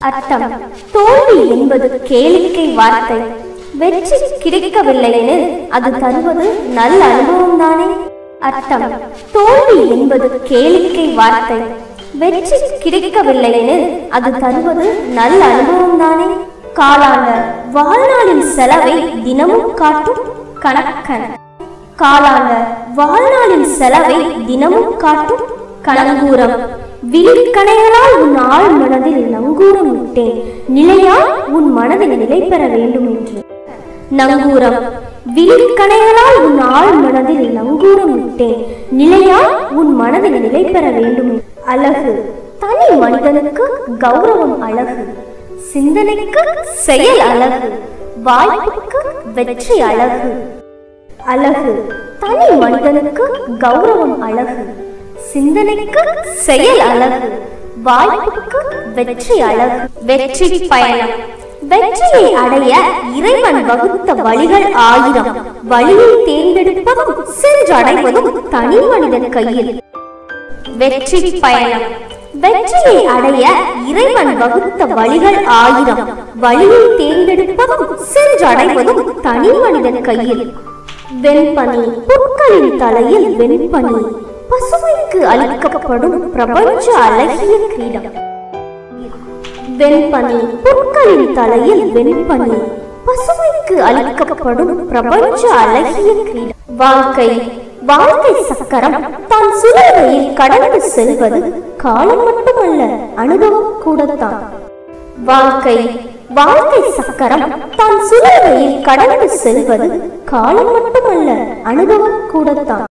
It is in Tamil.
அர்த்தம்: தோல்வி என்பது கேளிக்கை வார்த்தை. வெற்றி கிடைக்கவில்லை எனில் அது தருவது நல்ல அனுபவம் தானே. அர்த்தம்: தோல்வி என்பது கேளிக்கை வார்த்தை. வெற்றி கிடைக்கவில்லை எனில் அது தருவது நல்ல அனுபவம் தானே. காலாண்டர்: வாழ்நாளின் செலவை தினமும் காட்டும் கணக்கன். காலாண்டர்: வாழ்நாளின் செலவை தினமும் காட்டும் கணங்கூரம். விழிக்கணைகளால் உன் ஆள் மனதில் நங்கூரம் விட்டேன், நிலையா உன் மனதில் நிலை பெற வேண்டும் என்று. நங்கூரம்: விழிக்கணைகளால் உன் ஆள் மனதில் நங்கூரம் விட்டேன், நிலையா உன் மனதில் நிலை பெற வேண்டும். அழகு: தனி மனிதனுக்கு கௌரவம் அழகு, சிந்தனைக்கு செயல் அழகு, வாய்ப்புக்கு வெற்றி அழகு. அழகு: தனி மனிதனுக்கு கௌரவம் அழகு, சிந்தனைக்கு செயல் அழகு, வாய்ப்புக்கு வெற்றி அழகு. வெற்றி பயணம்: வெற்றியை அடைய இறைவன் வகுத்த வழிகள் 1000. வழியை தேர்ந்தெடுப்பதும் சென்றடைவதும் தனி மனிதன் கையில். வெற்றி பயணம்: வெற்றியை அடைய இறைவன் வகுத்த வழிகள் 1000. வழியை தேர்ந்தெடுப்பதும் சென்றடைவதும் தனி மனிதன் கையில். வெண்பனி: புற்களின் தலையில் வெண்பனி, பசுமைக்கு அளிக்கப்படும் பிரபஞ்ச அழகிய கிரீடம். வெண்பனி: புற்களின் தலையில் வெண்பனி, பசுமைக்கு அளிக்கப்படும் பிரபஞ்ச அழகிய கிரீடம். வாழ்க்கை: வாழ்க்கை சக்கரம் தான் சுழல்கையில் கடந்து செல்வது காலம் மட்டுமல்ல, அனுபவம் கூடத்தான். வாழ்க்கை: வாழ்க்கை சக்கரம் தான் சுழல்கையில் கடந்து செல்வது காலம் மட்டுமல்ல, அனுபவம் கூடத்தான்.